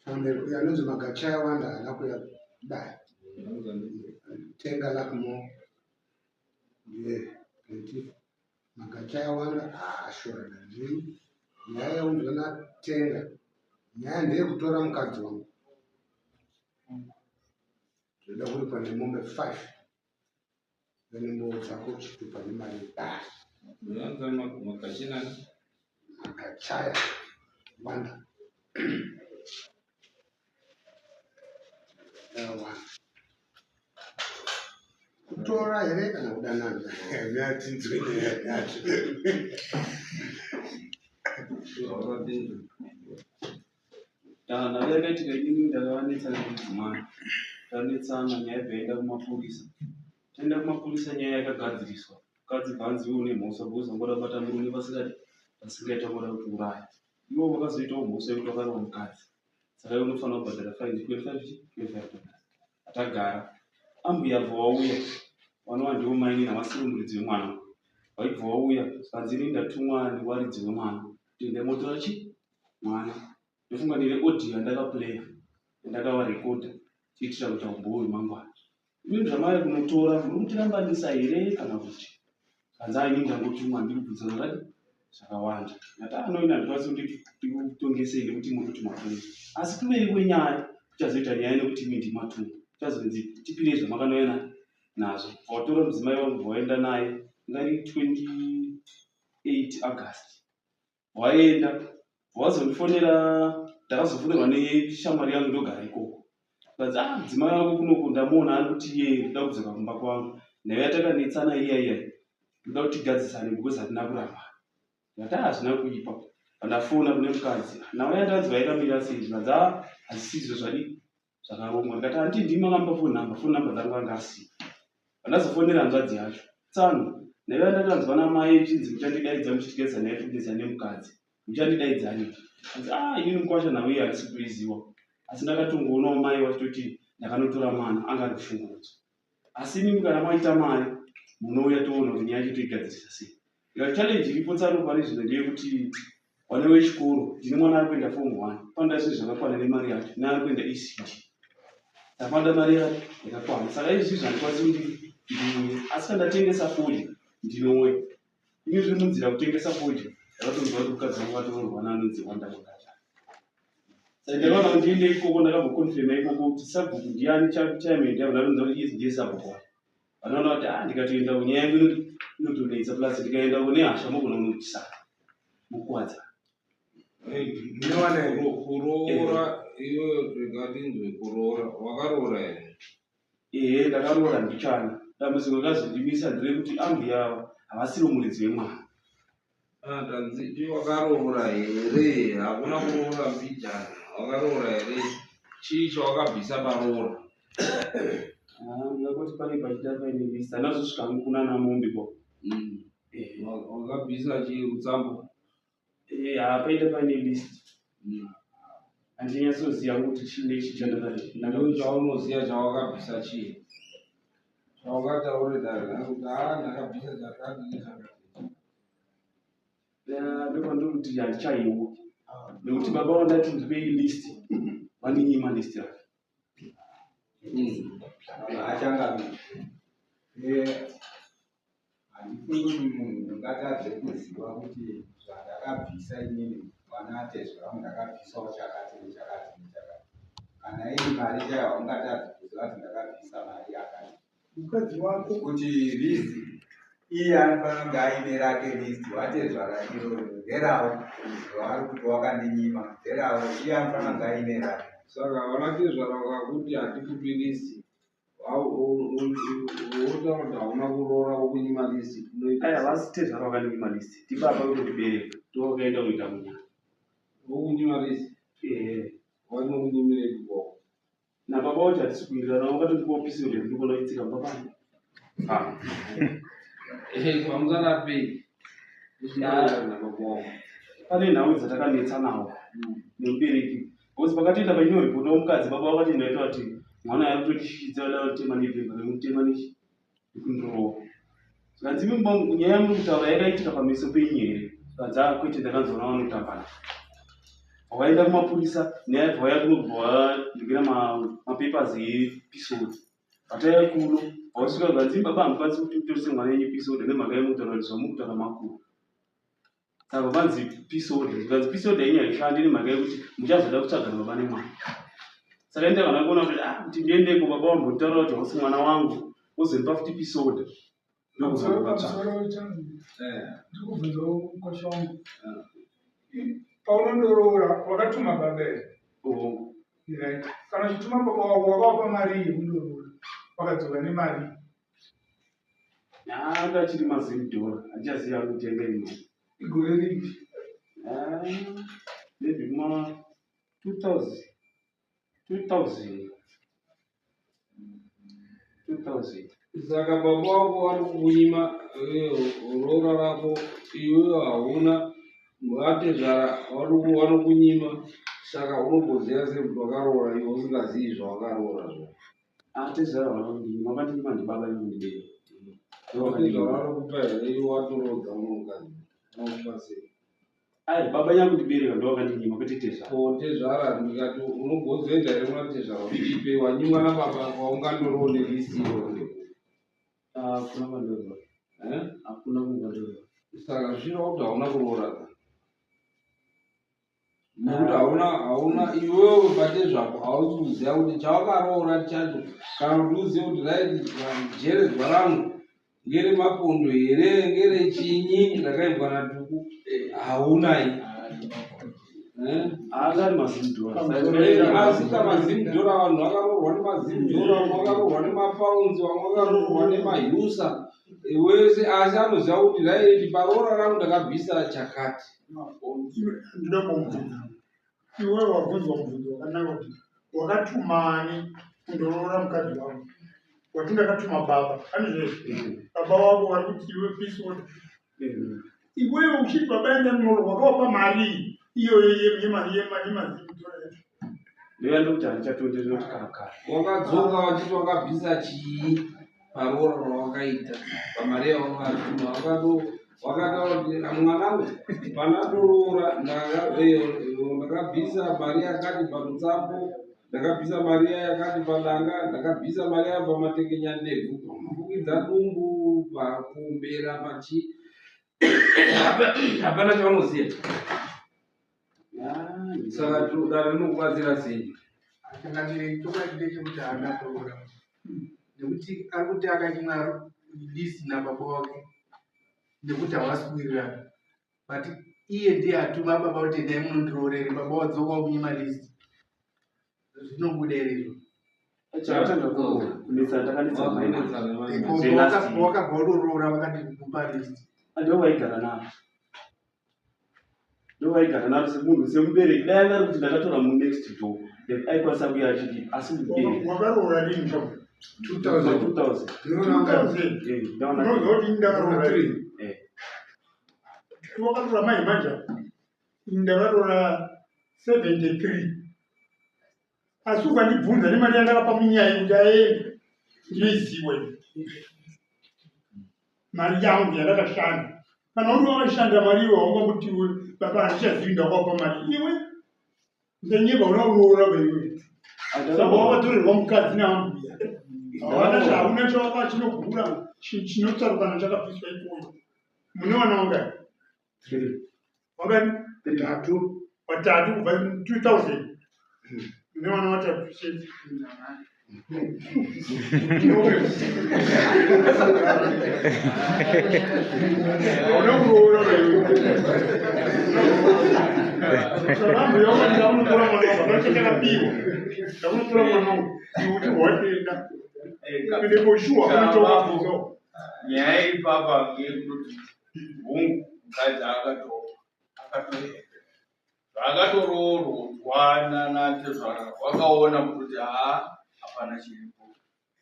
yanonzi magachaya wanda haana kuyadai tenga lakmo magachaya wanda ashora ndini nyaya yaunzona tenga nyaya ndeyekutora mukadzi wangu zvoda kuri pane mombe 5 venembo dzako chipi pane mari magachaya wanda kutora here kana kudanana yatinzweyacho Nawe yakaitika inini ndakavanetsana nedzimai tanetsana nyaya yaenda kumapurisa taenda kumapurisa nyaya yakagadziriswa mukadzi bvanzi iwe une mhosva bozongoda kubata murume pasingaita ngoda kuuraya ivo vakazoitawo mhosva yekuti vakarova mukadzi saka iwe unofanira kubhadhara faini 25 atagara ambuya bva wauya vanova ndivo maini navasiri muridzi wemwana vaibva wauya saka ini ndatumwa newaridzi wemwana kuti ndaimotora mwana ndofunga ndine audio yandakaplaya yandakavarekodha kuitira kuti aumbouyu mangwana ini zvamai kunotora muri kutirambanisa here kana kuti kanza ini ndangotumwa ndiri kubvunza zvakati zvakawanda ngati anoina ndikwanisi kutongesei nekuti muri kuti matunga asi kuveri wenyaya kuchazoita nyaya nekuti imi ndimatunga kuchazonzi tipirei zvamakanoena nazvo watora mudzimai wangu waenda naye ngari 28 August waenda wazondifonera ndakazofonerwa neshamwari yangu ndogara ikoko kanzi mudzimai wako kunoko ndamuona ari kuti iye ndoda kudzoka kumba kwangu naye yatakanetsana iyaiya ndoda kuti tigadzisane because hatina kuramba ngati hazvina kuipa pandafona kune mukadzi nawe yandanzwa yakamira sei zvinanzi hazisizvo zvakarongwa ndikati handi ndimi akamba phone number dzangu anga asiya pandazofonera hanzvadzi yacho tsano naye yandakanzwa namai chinzi muchandidaidza muchitigadzisa naye tugadzisa nemukadzi muchandidaidzani inini mukwasha nawe iye handisi kuiziwa asi ndakatongoonawo mai wachitoti ndakanotora mwana anga ari kushungurudzwa asi inini kana maita mari munouya toona kuti nyaya chitoigadzirisa sei ikati challenge iripo tsano pane zvino ndeyekuti wana wechikoro ndine mwana ari kuenda form 1 panda zvinhu zvakakwana nemari yacho neari kuenda ECD tapanda mari yacho yakakwana saka izvi zvandikwanisi kuti ndimwe asi kana ndatengesa fodya ndinouya ini zviri munzira kutengesa fodya ndakatonzwa kuti mukadzi wangu atororwana anonzi wanda wakata saka ndakaona kuti ndiende ikoko ndakambofirma ikoko kuti sabhuku ndiani chaimenda ndaronza kuti izi ndiye sabhuku wacho vanoona kuti ndikatoenda kunyaya yangu inotonetsa plus ndikaenda kune hasha mogona kunotisana mukuwadza kuroora iwe rikatinzwe kuroora wakaroora here ndakaroora ndichana dambudziko rakazondimisa nderekuti ambuya havasiri muridzi wemwana ndanziti wakaroora here hakuna kuroora mbijana wakaroora here chii chawakabvisa paroora ndakoti pane pachita paine list andazosvika mukuna namombe ko wakabvisa chii rutsambo paita paine list handinyasoziva kuti chine chichandakaiwe chaunoziva chawakabvisa chii chawakataure dare kuti ndakabvisa chakati ndopandikuti handichaiwa nekuti baba vandati ndipei list vaninyima list yake achangamira handifungi kuti munhu ungatadze kuziva kuti zvandakabvisa inini mwana atezveramu ndakabvisawo chakati nechakati nechakati kana iri mari chaiwa ungatadze kuziva kuti ndakabvisa mari yakati mukadzi wako kuti listi iye anofanira kunge aine rake listi watezva rakiro nderawo zvaari kuti wakandinyima nderawo iye anofanira kunge aine rake saka wanatezvara wakakuti hatikupi listi woda kuti hauna kuroora wokunyima listi vasitezvara wakanyima listi tibaba kutotibereka towakaenda kuita munyana wokunyima listi wanokunyimire kuboko nababa wacho hatisi kuindirana wakatondikopisiro ndikona kuitsika mbapani pamusana pei pane nhau dzatakanetsa nawo nemubereki because pakatoenda panyore mukadzi baba wakati ndaita kuti mwana yakutotisvikidza da kutema nebhemba remutema nekundirowa saka nyaya yamuri kutaura yakaitika pameso penyu here saka kwete ndakanzona vanotambana waenda kumapurisa neaibva waya kunobva wandikira mapapers episodi ataya kuno wasvika zvanzi baba hamukwanisi kuti mutorise mwana yenyu pisodi nemhaka yemutaura kuti zvamukutaura makuru saka vanzi pisodi zvikanzi pisodi yenyu haishandi nemhaka yekuti muchazoda kutsvagana baba nemwana saka enda kana kuona kuti ndiendeko baba wambotaura kuti hausi mwana wangu uzondipa futi pisodi ndikubvunzawo mukosha wangu paunondoroora wakatuma babere kana uchituma baba wako wakavapa mari yekundoroora wakadzoka nemari anga chiri $10 achaziva kutenga imari igore ripi maybe kuma 2000 saka baba wako vari kukunyima roora rako iwe hauna vatezvara vanokunyima saka unobhoziva sekuti wakaroora iwe usingazivi zvawakaroora zvo atezvara vanokunyima vakatinyima ndibaba imundibera vatezvara vanokupa here iwe watorodza unokupa sei ai baba nyangu ndibereka ndo vakandinyima kwete tezvara tezvara ndikati unobhozoenda here muna tezvara uchipe wanyimwa nababa waungandorowo nerisiro hakuna kwandorora hakuna kwandorora saka zvino kuti hauna kuroora nekuti hauna iwewe pate zvako hausi kuziva kuti chawakaroora chacho kana kuti uzive kuti raiti jeredzwa rangu ngere mapondo here ngere chinyi ndakaibva natuku haunai akari $10 asika $10 vanhu vakaroorwa nema$10 vamwe vakaroorwa nemapaunzi vamwe vakaroorwa nemahiusa wese asi anoziva kuti raiti paroora rangu ndakabvisa chakati ndinoda kumubvunza iwe wabvunzwa mubvunzo wakanaka kuti wakatumani kundoroora mukadzi wangu wati ndakatuma baba anizvezvo baba wako vari kuti iwe pisodi iwewe uchiti baba enda munoro wakavapa mari iyoyo yemazimutora ndoyandokuti handichatonderera kuti kakara wakadzoka wachiti wakabvisa chii paroora rawakaita pamari yawakatuma wakataura kuti mwanangu pandadoroora ndakabvisa mari yakati parutsambo ndakabvisa mari yakati padanga ndakabvisa mari yaya pamatekenya ndebvu pamafukidza dumbu pakumbera pachi hapana chavanoziva saka dare rinokubatsira sei changanire chokwadi ndechekuti haana kuroora nekuti ari kuti akanyimwa lisi nababa wake nekuti havasi kuwirirana but iye ndiye atuma baba kuti endai munondiroorere baba wadzoka kunyima lisi zvinobuda here izvo wakabva udoroora vakati kupa lisi ndovaigara navo ndovaigara navo semunhu semubereki dai angari kuti ndakatora munext door aikwanisa kuya achiti asi mubereki wakaroora rini 2000 unozoti ndakaroora rini wakaroora maimanja ndakaroora 73 asi ukandibvunza nemari yandakapa munyaya kuti aende ndinoiziwa mari yangu yandakashanda kana uri wakashanda mari iwe waungakutiwe baba handichazivi ndakaupa mari iwe nzenyeba unauroora baiwe saka wakatorerwa mukadzi neambuya hauna chavaka chinogura chinotsarukana chakabviswa ikoyo mune wana wangani wangani watatu kubva 2000 mune wana watatu unokuroora ndaunotora mwana wangu ndachakapiwa ndaunotora mwana wangu kuti watenda ende koshuwa kunotokapiso nyaya iri papa ngeyekuti hungu mukadzi akatoenda zvakatoroorwa natezvara wakaona kuti hapana chiripo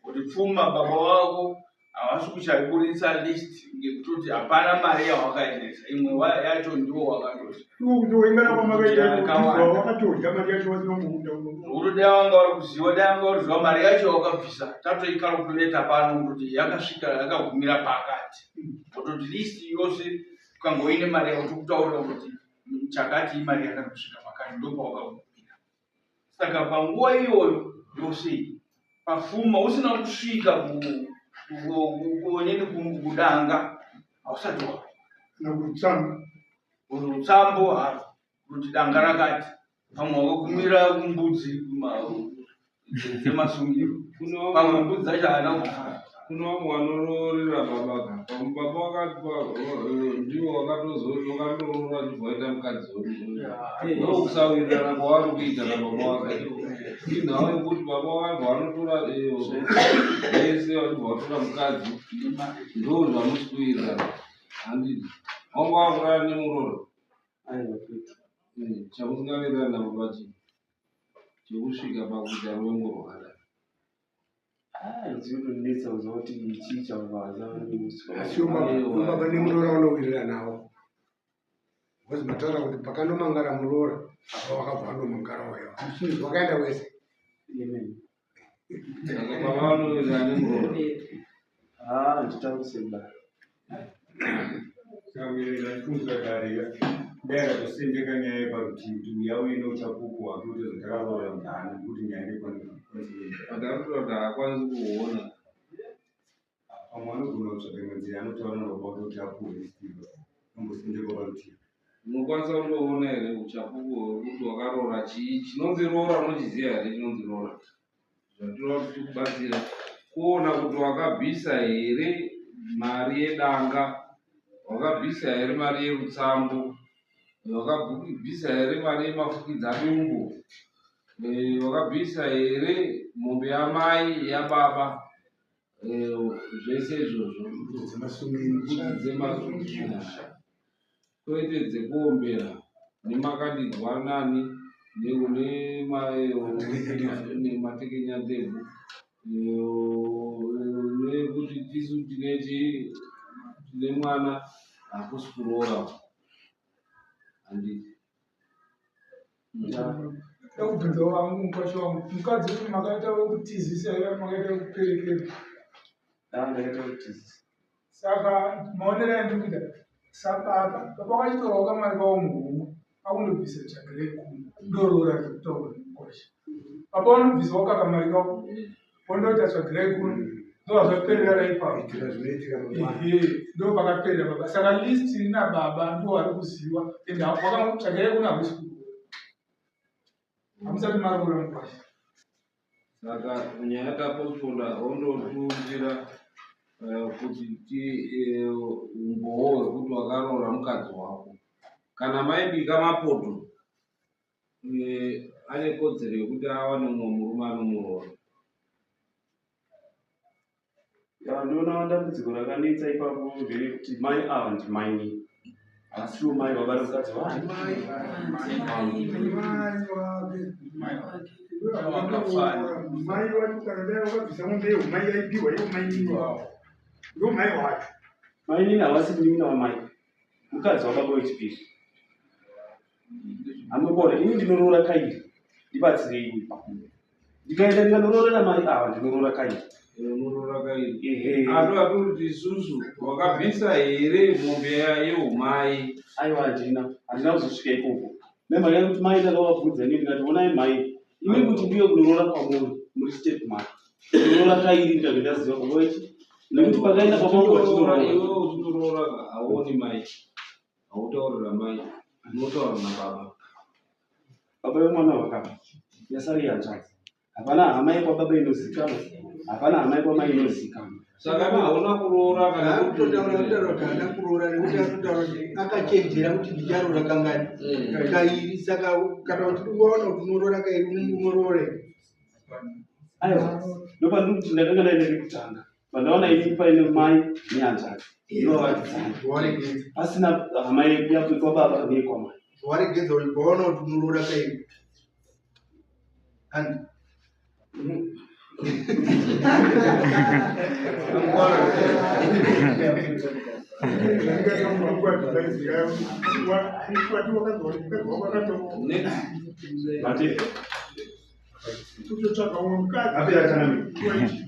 kuti pfuma baba wako havasi kuchaburitsa list ngekutoti hapana mari yawakaendesa imwe yacho ndiwo wakatosa kutoengana kwamakaitawakatodya mari yacho wasinongounda zvokuti dai wanga uri kuziva dai wanga uri ziva mari yacho wakabvisa tatoikalkuleta pano kutoti yakasvika yakagumira pakati kutoti list yose ukangoine mari yako tokutaurira kuti chakati imari yakatosvika pakati ndopawakagumira. Saka panguva iyoyo yose pafuma usina kusvika kudanga hausati urutsambo kuti danga rakati pamwe wakagumira kumbudzi dzemasungiro pamwe mbudzi dzacho haana kuna vamwe vanororera baba baba wakati ndiwo wakatozorora chibvaita mukadzi ndokusawirirana kwavari kuita nababa wakati inhau yekuti baba vanhu vanotora vese vanobva vatora mukadzi ndo zvanosikuwirirana handiti vanga vakurara nemuroro chamusingawirirana nababa chii chekusvika pakuita ruvengo rwakadai zvinonetsa kuziva kuti ichi chavavaza asi baba nemurora unowirira nawo because mataura kuti pakanomangara murora apa wakabva andomangara wayo wakaenda wese saka pavanowirirana nemuroro nditakuseba Sakamirira funza kare ndakatosendeka nyaya yeparutivi kuti uya uine uchapupu wake kuti zvatakavaura mudhani kuti nyaya ndekwanisa atakutora kuti haakwanisi kuona pamwe anogona kutsvaka manzira anotaura nababa wake kuti apuhwe sitiva ambosendeka parutivi unokwanisa kundoona here uchapupu kuti wakarora chii chinonzi rora unochiziva here chinonzi rora zvatinoda kuti tikubatsira kuona kuti wakabvisa here mari yedanga wakabvisa here mari yerutsambo wakabvisa here mari yemafukidza dumbu wakabvisa here mombe yamai yababa zvese izvozvo dzemasungiro kwete dzekuombera nemakandidzwa nani nematekenya ndebvu nekuti tisu tine mwana hakusi kuroora handiti ekubvunza wangu mukwashi wangu mukadzi kuti makaita wekutizisa here makaita wekuperekera ndakaita kutizisa saka maonero andikuita saka baba wachitora wakamari kawo muhomwe akundobvisa chagere kumi ndorora zvekutaura mukwashi baba wanobvisa wakakamari kawo wondoita chagere kumi ndozvaperera ipapo ndo pakaperera baba saka listi nababa ndo vari kuziva ende wakatsvagere kuni hakusi hamusati marora mukwashi saka nyaya taposponda rondotumbira kuti umbowo hwekuti wakaroora mukadzi wako kana maibika mapoto ane kodzero yekuti awane mumwe murume anomuroora ndinoona dambudziko rakanetsa ipapo nderekuti mai ava ndimaini asiwo mai vabara mukadzi mai wacho kana dai wakabvisa mombe yehumai yaipiwa iwo mainini wavo ndo mai wacho mainini havasi munin'ina wamai mukadzi wababa wechipiri hamubona ini ndinoroora kairi ndibatsirei ndikaenda ndikandororera mai ava ndinoroora kairi unorora kairi atoatuti isusu wakabvisa here mombe yehumai aiwa handina kuzosvika ikoko nemhaka yekuti mai ndakavabvudza ini ndikati onai mai imi kuti ndiyo kunoroora kwamuri muri step mari ndinoroora kairi ndikabve ndaziva baba ichi nekuti pakaenda iwe uchindoroora hauoni mai hautaurira mai unotaura nababa baba vemwana vakava yasari yanzvadzi hapana hama yekwababa inozikanwa hapana hama yekwamai inozikanwa saka hauna kuroora kana kutotaura kuroora nekuti anotaura kuti akachenjera kuti ndicharoora kangani kairi saka kana kuti waona kuti unoroora kairi unoroore aiwa ndopandiri kuti ndakanga ndaenda nekutanga pandaona ini paine mai nehanzvadzi inovavadzana pasina hama yakwababa neyekwamai waregedza kuti paona kuti unoroora kairi kutotsvaga umwe mukadzi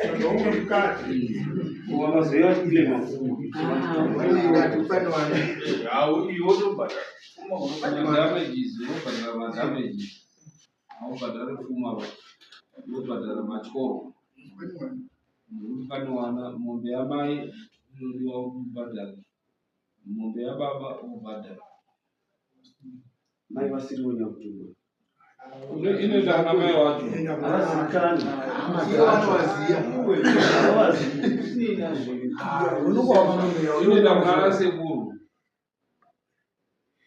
Saka umwe mukadzi. Wakazoya ile mafumu. Iwo tobhadhara madamages, unobhadhara madamages. Haubhadhari pfuma ba, unobhadhara matyoro. Ukanowana mombe yamai inodiwa kubhadhara, mombe yababa unobhadhara. Mai vasiriwo nyakutumba. Inoenda kuna mai wacho. Azikanyi. Inoenda kuna anasekuru.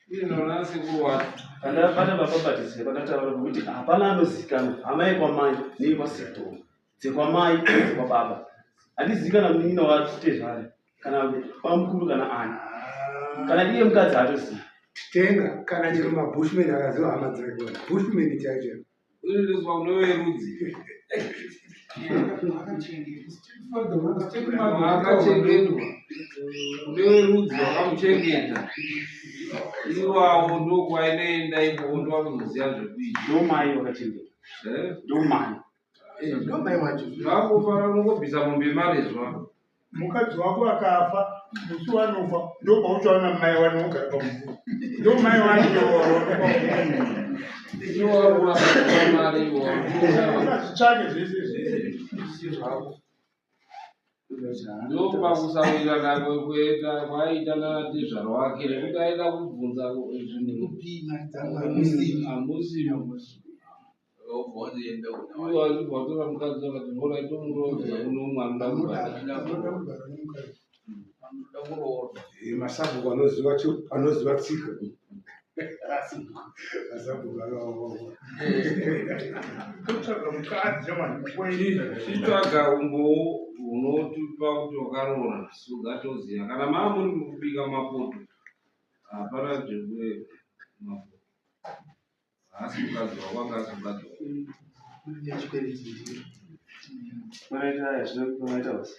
Inoenda kuna anasekuru wacho. Pandapata vababatizira pakataura kuti hapana anozikanwa. Amai kwamai nekwasekuru. Dzekwamai dzekwababa. Handizikana munina watezvare kana pamukuru kana ani. Kana iye mukadzi haatozivi. Tenga kana chero mabushman akaziva hama dzake kona. Bushman chaicho. Unoendeswa kune verudzi. Akachengetwa. Kune verudzi vakamuchengeta. Iwawo ndokwainoenda ikoko ndovakuzoziva zvekuita. Ndomai vakachengeta. Ndomai. Ndomai wacho. Vakufara nongobvisa mombe mari zva. Mukadzi wako akafa, musi wanofa, ndopauchaona mai vanogara pamuzi. Ndomai Iwawo mari iwawo. Zvitsvake zvese zvese. Ndopakusawirana kwekuenda kwaita natezvaro wake nekuti aida kubvunza zvinhu hamusimu. Iwo achibvatora mukadzi akati mbona itomurodza uno mwana ndakubhadhara. Masabuku anoziva tsika. Masabuku akawawawa. Kutsvaga mukadzi Chitsvaga umbowo unotipa kuti wakaroora sugatoziya. Kana maamuri kubika mapoto hapana zvekure mapoto. Asi mukadzi wako akazobhadhara. Maraita yazvinoita wasi.